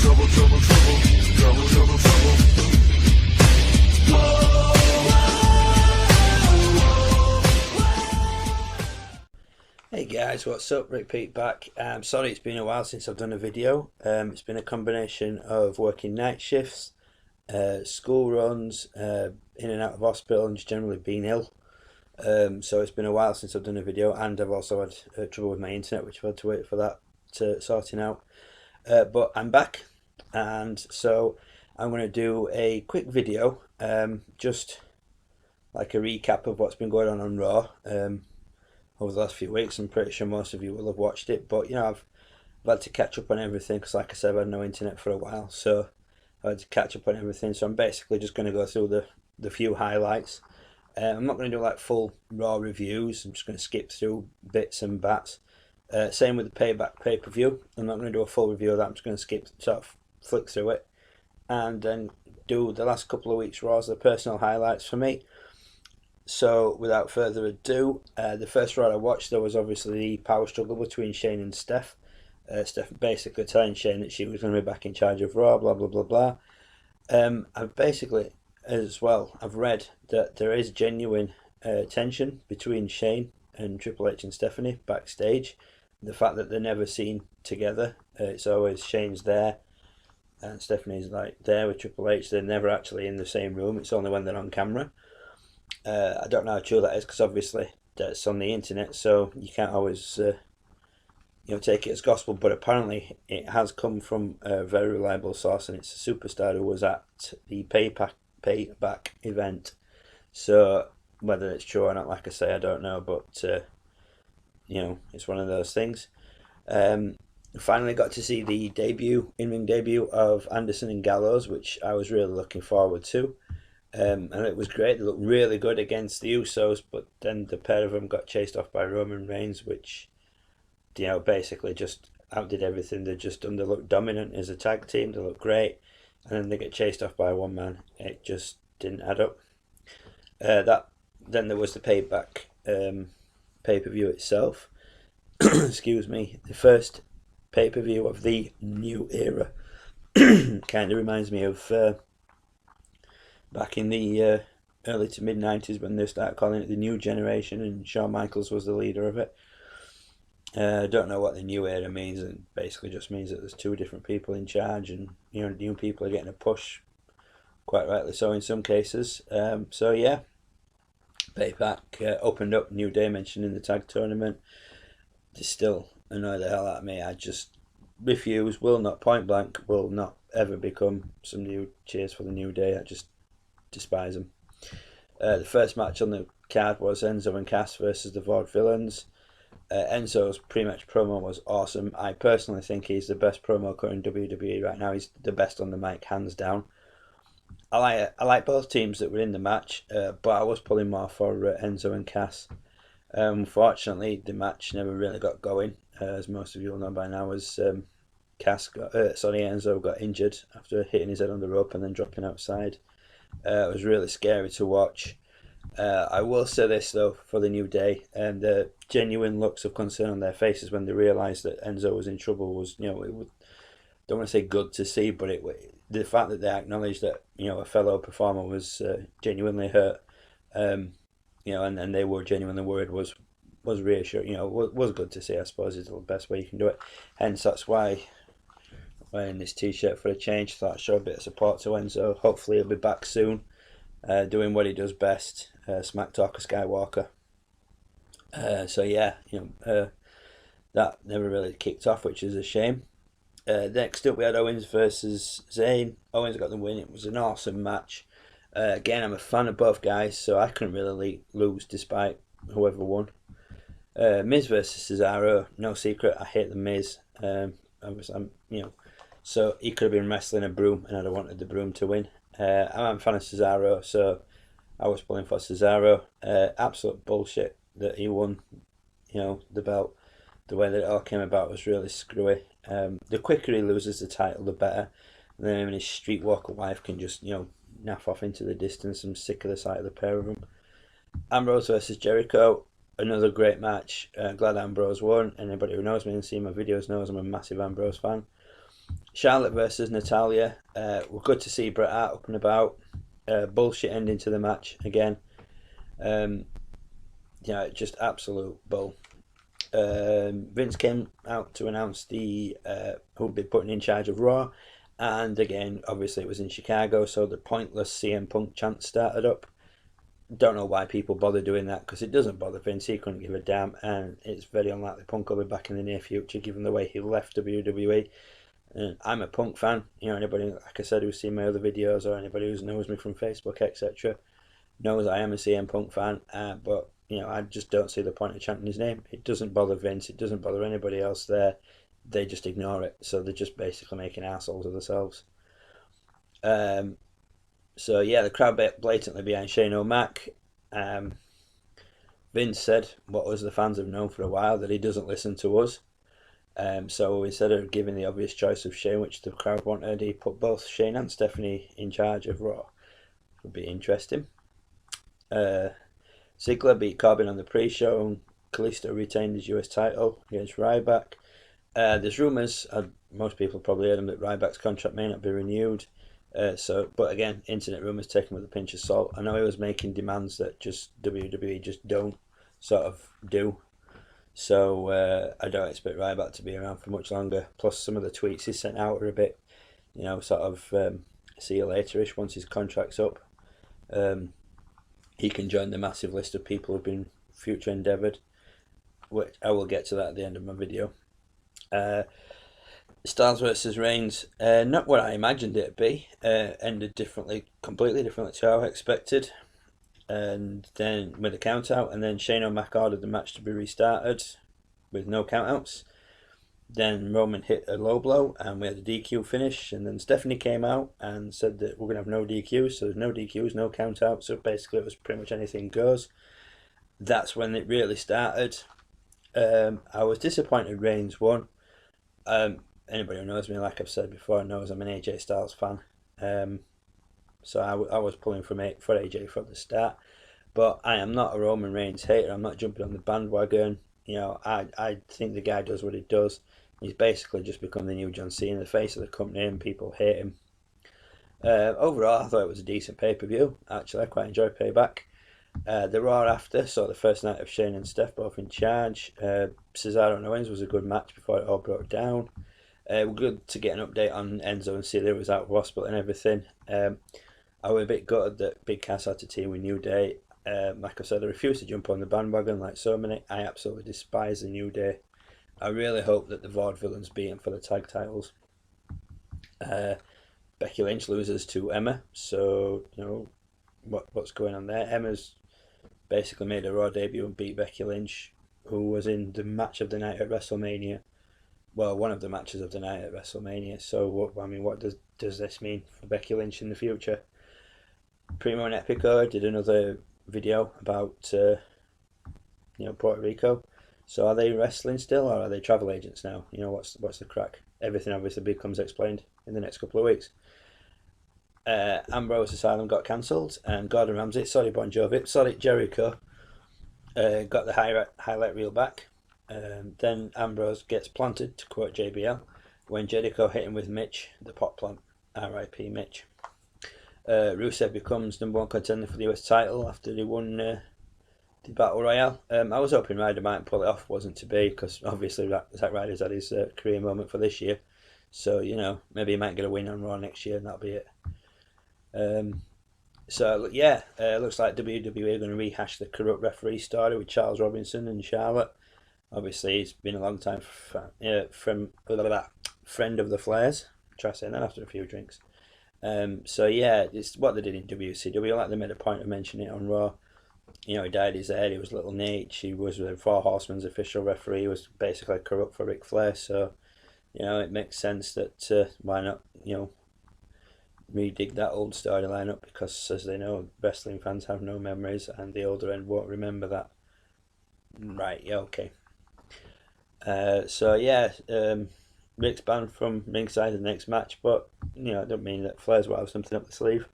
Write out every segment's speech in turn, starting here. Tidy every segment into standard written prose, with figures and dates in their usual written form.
trouble, trouble, trouble, trouble, trouble, trouble. Hey guys, what's up? Pete back. Sorry it's been a while since I've done a video. It's been a combination of working night shifts, school runs, in and out of hospital, and just generally being ill. So it's been a while since I've done a video, and I've also had trouble with my internet, which I've had to wait for that to sorting out. But I'm back, and so I'm going to do a quick video, just like a recap of what's been going on Raw over the last few weeks. I'm pretty sure most of you will have watched it, but you know, I've had to catch up on everything because, like I said, I've had no internet for a while, so I had to catch up on everything. So I'm basically just going to go through the few highlights. I'm not going to do like full Raw reviews. I'm just going to skip through bits and bats. Same with the Payback pay-per-view. I'm not going to do a full review of that. I'm just going to skip, sort of flick through it, and then do the last couple of weeks Raws, the personal highlights for me. So without further ado, the first Raw I watched, there was obviously the power struggle between Shane and Steph. Steph basically telling Shane that she was going to be back in charge of Raw, blah blah blah blah. I've basically, as well, I've read that there is genuine tension between Shane and Triple H and Stephanie backstage. The fact that they're never seen together, it's always Shane's there and Stephanie's like there with Triple H. They're never actually in the same room. It's only when they're on camera. I don't know how true that is, because obviously that's on the internet, so you can't always take it as gospel, but apparently it has come from a very reliable source, and it's a superstar who was at the payback event. So whether it's true or not, like I say, I don't know, but it's one of those things. Finally got to see the in-ring debut of Anderson and Gallows, which I was really looking forward to. And it was great. They looked really good against the Usos, but then the pair of them got chased off by Roman Reigns, which, basically just outdid everything they'd just done. They looked dominant as a tag team. They looked great, and then they get chased off by one man. It just didn't add up. Then there was the Payback pay-per-view itself. Excuse me. The first pay-per-view of the new era. Kind of reminds me of back in the early to mid 90s when they started calling it the new generation, and Shawn Michaels was the leader of it. I don't know what the new era means. It basically just means that there's two different people in charge, and new people are getting a push, quite rightly so in some cases. So yeah, Payback opened up New Day mentioned in the tag tournament. They still annoy the hell out of me. I just refuse, will not, point blank, will not ever become somebody who cheers for the New Day. I just despise them. The first match on the card was Enzo and Cass versus the Vaudevillains. Enzo's pre-match promo was awesome. I personally think he's the best promo cutter in WWE right now. He's the best on the mic, hands down. I like both teams that were in the match, but I was pulling more for Enzo and Cass. Unfortunately, the match never really got going, as most of you will know by now, as Enzo got injured after hitting his head on the rope and then dropping outside. It was really scary to watch. I will say this though, for the New Day, and the genuine looks of concern on their faces when they realised that Enzo was in trouble was, don't want to say good to see, but the fact that they acknowledged that a fellow performer was genuinely hurt, and they were genuinely worried was reassuring. Was good to see. I suppose is the best way you can do it. Hence, that's why wearing this T-shirt for a change. Thought I'd show a bit of support to Enzo. Hopefully, he'll be back soon, doing what he does best. Smack talk of Skywalker. So yeah, that never really kicked off, which is a shame. Next up, we had Owens versus Zayn. Owens got the win. It was an awesome match. Again, I'm a fan of both guys, so I couldn't really lose despite whoever won. Miz versus Cesaro. No secret, I hate the Miz. So he could have been wrestling a broom, and I'd have wanted the broom to win. I'm a fan of Cesaro, so I was pulling for Cesaro. Absolute bullshit that he won, the belt. The way that it all came about was really screwy. The quicker he loses the title, the better. And then him and his streetwalker wife can just, naff off into the distance. I'm sick of the sight of the pair of them. Ambrose versus Jericho. Another great match. Glad Ambrose won. Anybody who knows me and seen my videos knows I'm a massive Ambrose fan. Charlotte versus Natalia. We're good to see Bret Hart up and about. Bullshit ending to the match again. Yeah, just absolute bull. Vince came out to announce the who'd be putting in charge of Raw, and again, obviously it was in Chicago, so the pointless CM Punk chant started up. Don't know why people bother doing that, because it doesn't bother Vince. He couldn't give a damn, and it's very unlikely Punk will be back in the near future, given the way he left WWE. And I'm a Punk fan. You know, anybody, like I said, who's seen my other videos, or anybody who knows me from Facebook, etc., knows I am a CM Punk fan. But you know, I just don't see the point of chanting his name. It doesn't bother Vince. It doesn't bother anybody else there. They just ignore it. So they're just basically making assholes of themselves. So yeah, the crowd blatantly behind Shane O'Mac. Vince said what us the fans have known for a while, that he doesn't listen to us. So instead of giving the obvious choice of Shane, which the crowd wanted, he put both Shane and Stephanie in charge of Raw. Would be interesting. Ziggler beat Corbin on the pre-show, and Kalisto retained his US title against Ryback. There's rumours, most people probably heard them, that Ryback's contract may not be renewed. But again, internet rumours taken with a pinch of salt. I know he was making demands that just WWE just don't sort of do. So I don't expect Ryback to be around for much longer. Plus, some of the tweets he sent out are a bit, you know, sort of see you later-ish once his contract's up. He can join the massive list of people who've been future endeavoured, which I will get to that at the end of my video. Styles versus Reigns, not what I imagined it'd be. Ended differently, completely differently to how I expected. And then with a count out, and then Shane O'Mac ordered the match to be restarted with no count outs. Then Roman hit a low blow, and we had a DQ finish. And then Stephanie came out and said that we're going to have no DQs, so there's no DQs, no count outs. So basically, it was pretty much anything goes. That's when it really started. I was disappointed Reigns won. Anybody who knows me, like I've said before, knows I'm an AJ Styles fan. So I was pulling for AJ from the start. But I am not a Roman Reigns hater. I'm not jumping on the bandwagon. You know, I think the guy does what he does. He's basically just become the new John Cena, the face of the company, and people hate him. Overall, I thought it was a decent pay-per-view. Actually, I quite enjoyed Payback. The Raw after, so the first night of Shane and Steph both in charge. Cesaro and Owens was a good match before it all broke down. We're good to get an update on Enzo and Celia was out of hospital and everything. I was a bit gutted that Big Cass had to team with New Day. Like I said, I refuse to jump on the bandwagon like so many. I absolutely despise the New Day. I really hope that the Vaudevillains beat them for the tag titles. Becky Lynch loses to Emma, so you know what's going on there. Emma's basically made a Raw debut and beat Becky Lynch, who was in the match of the night at WrestleMania. Well, one of the matches of the night at WrestleMania. So what does this mean for Becky Lynch in the future? Primo and Epico did another video about Puerto Rico. So are they wrestling still, or are they travel agents now? You know, what's the crack? Everything obviously becomes explained in the next couple of weeks. Ambrose Asylum got cancelled, and Gordon Ramsay, sorry Bon Jovi, sorry Jericho, got the highlight reel back. Then Ambrose gets planted, to quote JBL, when Jericho hit him with Mitch, the pot plant. R.I.P. Mitch. Rusev becomes number one contender for the US title after he won the Battle Royale. I was hoping Ryder might pull it off, wasn't to be, because obviously Zack Ryder's had his career moment for this year. So, you know, maybe he might get a win on Raw next year and that'll be it. Looks like WWE are going to rehash the corrupt referee story with Charles Robinson and Charlotte. Obviously, he's been a long time friend of the Flairs. Try saying that after a few drinks. It's what they did in WCW. Like they made a point of mentioning it on Raw. You know, he dyed his hair. He was Little Nate. He was the Four Horsemen's official referee. He was basically corrupt for Ric Flair. So, you know, it makes sense that why not, redig that old storyline up, because as they know, wrestling fans have no memories, and the older end won't remember that. Right? Yeah. Okay. Rick's banned from ringside in the next match, but I don't mean that Flair's will have something up the sleeve.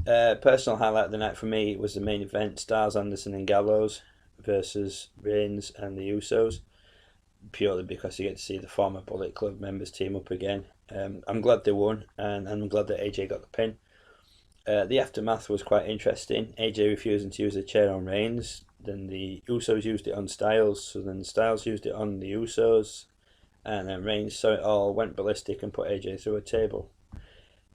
Personal highlight of the night for me was the main event: Styles, Anderson, and Gallows versus Reigns and the Usos. Purely because you get to see the former Bullet Club members team up again. I'm glad they won, and I'm glad that AJ got the pin. The aftermath was quite interesting. AJ refusing to use the chair on Reigns, then the Usos used it on Styles, so then Styles used it on the Usos, and then Reigns saw it all, went ballistic, and put AJ through a table.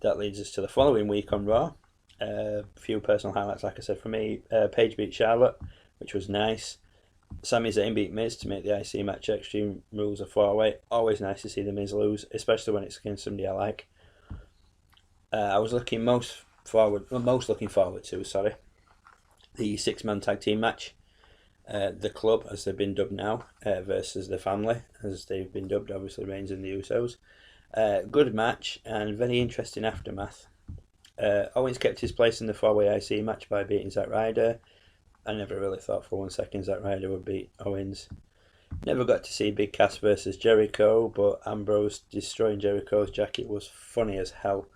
That leads us to the following week on Raw. A few personal highlights, like I said, for me. Paige beat Charlotte, which was nice. Sami Zayn beat Miz to make the IC match Extreme Rules a 4-way. Always nice to see the Miz lose, especially when it's against somebody I like. I was most looking forward to, the 6-man tag team match. The Club, as they've been dubbed now, versus the Family, as they've been dubbed, obviously Reigns and the Usos. Good match and very interesting aftermath. Owens kept his place in the 4-way IC match by beating Zack Ryder. I never really thought for 1 second Zack Ryder would beat Owens. Never got to see Big Cass versus Jericho, but Ambrose destroying Jericho's jacket was funny as hell.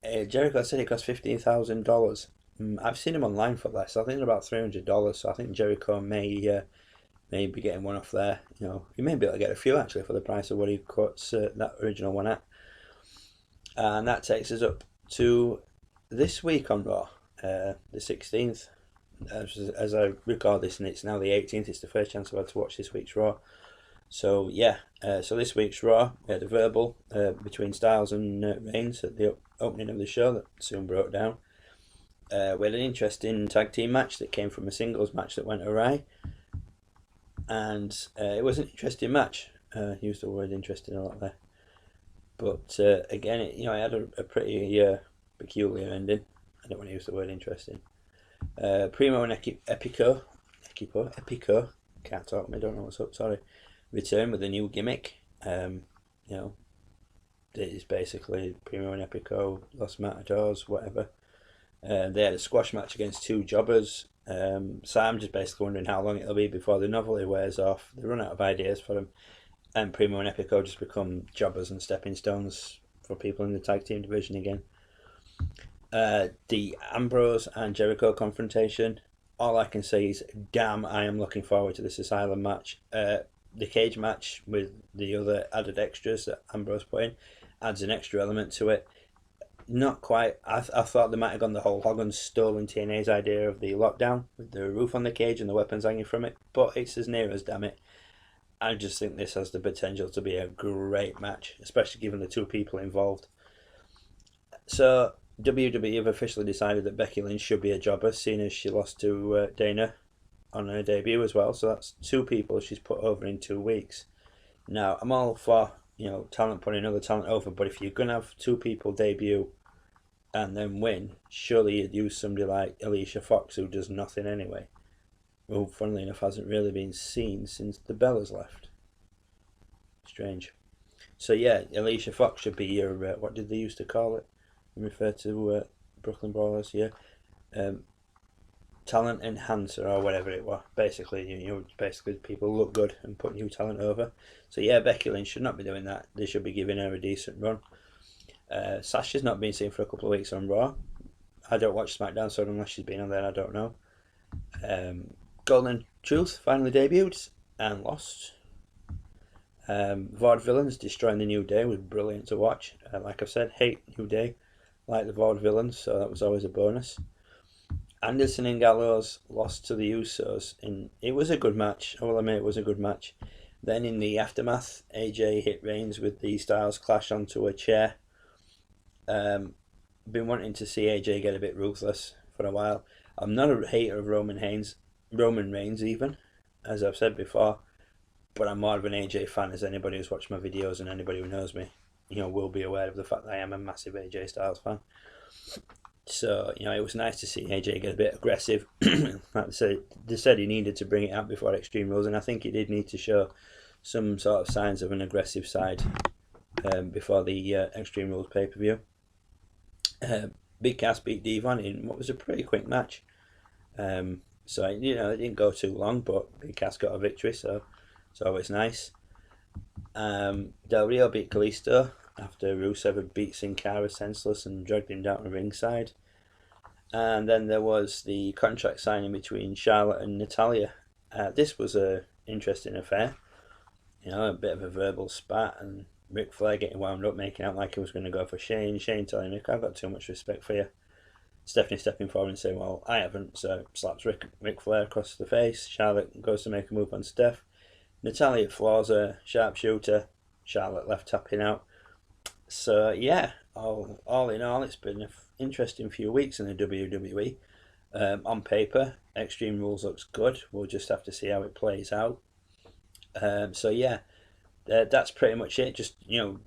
Jericho said it cost $15,000. I've seen him online for less. I think they're about $300. So I think Jericho may be getting one off there. You may be able to get a few actually for the price of what he quotes that original one at. And that takes us up to this week on Raw, the 16th. As I record this, and it's now the 18th. It's the first chance I've had to watch this week's Raw. So yeah, so this week's Raw, we had a verbal between Styles and Reigns at the opening of the show that soon broke down. We had an interesting tag team match that came from a singles match that went awry, and it was an interesting match. Used the word interesting a lot there, but again, it had a pretty peculiar ending. I don't want to use the word interesting. Primo and Epico, can't talk, I don't know what's up, sorry, return with a new gimmick. It's basically Primo and Epico, Los Matadors, whatever. They had a squash match against two jobbers. So I'm just basically wondering how long it'll be before the novelty wears off. They run out of ideas for them, and Primo and Epico just become jobbers and stepping stones for people in the tag team division again. The Ambrose and Jericho confrontation, all I can say is damn, I am looking forward to this Asylum match. The cage match with the other added extras that Ambrose put in adds an extra element to it. Not quite. I thought they might have gone the whole Hogan stolen TNA's idea of the lockdown with the roof on the cage and the weapons hanging from it, but it's as near as, damn it. I just think this has the potential to be a great match, especially given the two people involved. So WWE have officially decided that Becky Lynch should be a jobber, seeing as she lost to Dana on her debut as well. So that's two people she's put over in 2 weeks. Now, I'm all for talent putting another talent over, but if you're gonna have two people debut and then win, surely you'd use somebody like Alicia Fox, who does nothing anyway, who funnily enough hasn't really been seen since the Bellas left. Strange. So yeah, Alicia Fox should be your what did they used to call it? Refer to Brooklyn Brawlers, yeah. Talent enhancer or whatever it was. Basically, basically people look good and put new talent over. So yeah, Becky Lynch should not be doing that. They should be giving her a decent run. Sasha's not been seen for a couple of weeks on Raw. I don't watch SmackDown, so unless she's been on there, I don't know. Golden Truth finally debuted and lost. Vaudevillains destroying the New Day was brilliant to watch. Like I've said, hate New Day, like the Vaudevillains, so that was always a bonus. Anderson and Gallows lost to the Usos. It was a good match. I will admit it was a good match. Then in the aftermath, AJ hit Reigns with the Styles Clash onto a chair. Been wanting to see AJ get a bit ruthless for a while. I'm not a hater of Roman Reigns even, as I've said before, but I'm more of an AJ fan, as anybody who's watched my videos and anybody who knows me, will be aware of the fact that I am a massive AJ Styles fan. So, it was nice to see AJ get a bit aggressive. Like they said he needed to bring it out before Extreme Rules, and I think he did need to show some sort of signs of an aggressive side before the Extreme Rules pay-per-view. Big Cass beat Devon in what was a pretty quick match. So, it didn't go too long, but Big Cass got a victory, so it's always nice. Del Rio beat Kalisto after Rusev had beat Sin Cara senseless and dragged him down to ringside. And then there was the contract signing between Charlotte and Natalya. This was an interesting affair. A bit of a verbal spat, and Ric Flair getting wound up, making out like he was going to go for Shane. Shane telling Rick, I've got too much respect for you. Stephanie stepping forward and saying, well, I haven't, so slaps Ric Flair across the face. Charlotte goes to make a move on Steph. Natalya floors her, sharpshooter. Charlotte left tapping out. So yeah, all in all, it's been an interesting few weeks in the WWE. On paper, Extreme Rules looks good. We'll just have to see how it plays out. So yeah, that's pretty much it. Just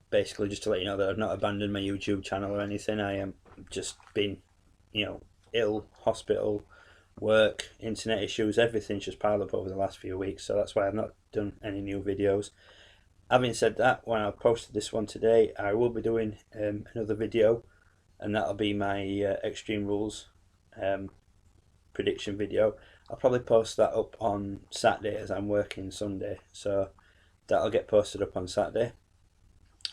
basically just to let you know that I've not abandoned my YouTube channel or anything. I am just been, ill, hospital, work, internet issues, everything's just piled up over the last few weeks. So that's why I've not done any new videos. Having said that, when I've posted this one today, I will be doing another video, and that'll be my Extreme Rules prediction video. I'll probably post that up on Saturday as I'm working Sunday, so that'll get posted up on Saturday.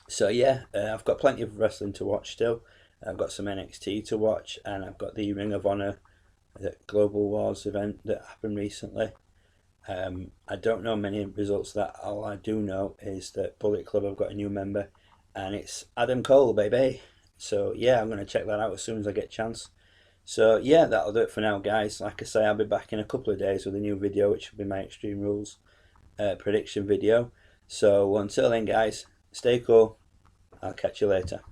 So yeah, I've got plenty of wrestling to watch still. I've got some NXT to watch, and I've got the Ring of Honor, the Global Wars event that happened recently. I don't know many results of that. All I do know is that Bullet Club have got a new member, and it's Adam Cole, baby. So yeah, I'm going to check that out as soon as I get a chance. So yeah, that'll do it for now, guys. Like I say, I'll be back in a couple of days with a new video, which will be my Extreme Rules prediction video. So until then, guys, stay cool. I'll catch you later.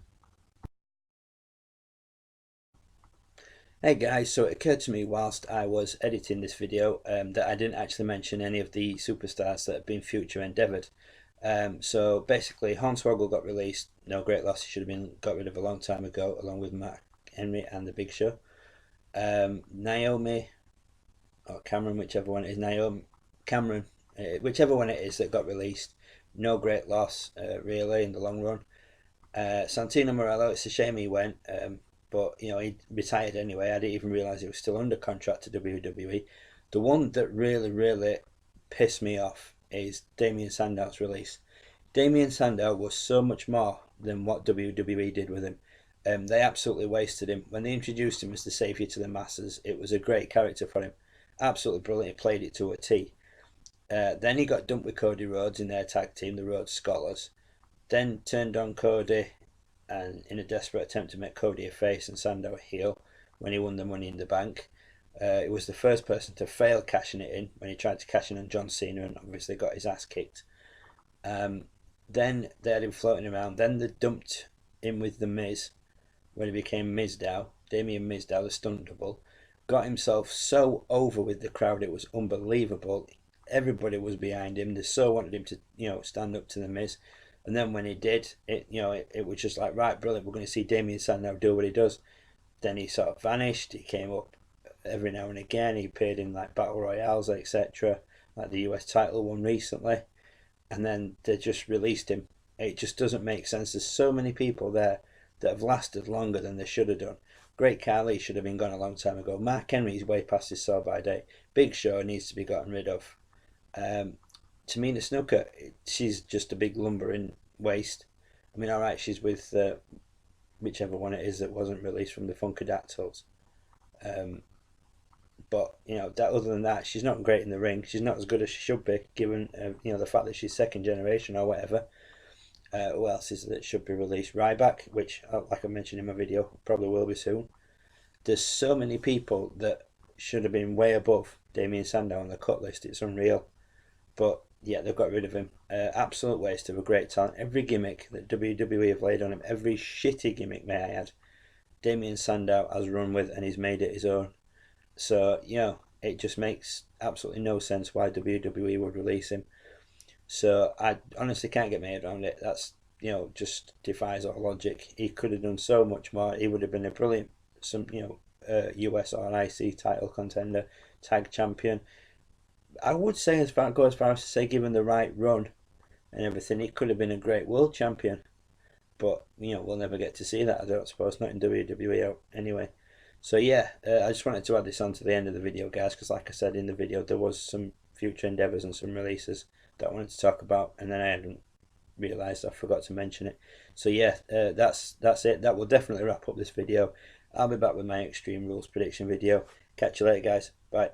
Hey guys, so it occurred to me whilst I was editing this video that I didn't actually mention any of the superstars that have been future endeavoured. So basically, Hornswoggle got released. No great loss. He should have been got rid of a long time ago, along with Mark Henry and the Big Show. Naomi or Cameron, whichever one it is. Cameron, whichever one it is that got released. No great loss, really, in the long run. Santino Morello, it's a shame he went. But he retired anyway. I didn't even realise he was still under contract to WWE. The one that really pissed me off is Damien Sandow's release. Damien Sandow was so much more than what WWE did with him. They absolutely wasted him. When they introduced him as the saviour to the masses, it was a great character for him. Absolutely brilliant. He played it to a T. Then he got dumped with Cody Rhodes in their tag team, the Rhodes Scholars. Then turned on Cody, and in a desperate attempt to make Cody a face and Sandow a heel when he won the Money in the Bank. It was the first person to fail cashing it in when he tried to cash in on John Cena and obviously got his ass kicked. Then they had him floating around. Then they dumped him with The Miz when he became Mizdow, Damien Mizdow, the stunt double. Got himself so over with the crowd, it was unbelievable. Everybody was behind him. They so wanted him to, stand up to The Miz. And then when he did, it was just like, right, brilliant, we're going to see Damien Sandow do what he does. Then he sort of vanished. He came up every now and again. He appeared in like battle royales, etc., like the US title one recently. And then they just released him. It just doesn't make sense. There's so many people there that have lasted longer than they should have done. Great Khali should have been gone a long time ago. Mark Henry's way past his sell-by date. Big Show needs to be gotten rid of. Tamina Snuka, she's just a big lumbering waste. I mean, alright, she's with whichever one it is that wasn't released from the Funkadactyls. But, that other than that, she's not great in the ring. She's not as good as she should be, given, the fact that she's second generation or whatever. Who else is that should be released? Ryback, which, like I mentioned in my video, probably will be soon. There's so many people that should have been way above Damien Sandow on the cut list. It's unreal. But yeah, they've got rid of him. Absolute waste of a great talent. Every gimmick that WWE have laid on him, every shitty gimmick, may I add, Damien Sandow has run with and he's made it his own. So, it just makes absolutely no sense why WWE would release him. So I honestly can't get my head around it. That's, just defies all logic. He could have done so much more. He would have been a brilliant, US or IC title contender, tag champion. I would say go as far as to say, given the right run and everything, he could have been a great world champion. But, we'll never get to see that, I don't suppose, not in WWE anyway. So yeah, I just wanted to add this on to the end of the video, guys, because like I said in the video, there was some future endeavours and some releases that I wanted to talk about, and then I hadn't realised I forgot to mention it. So yeah, that's it. That will definitely wrap up this video. I'll be back with my Extreme Rules prediction video. Catch you later, guys. Bye.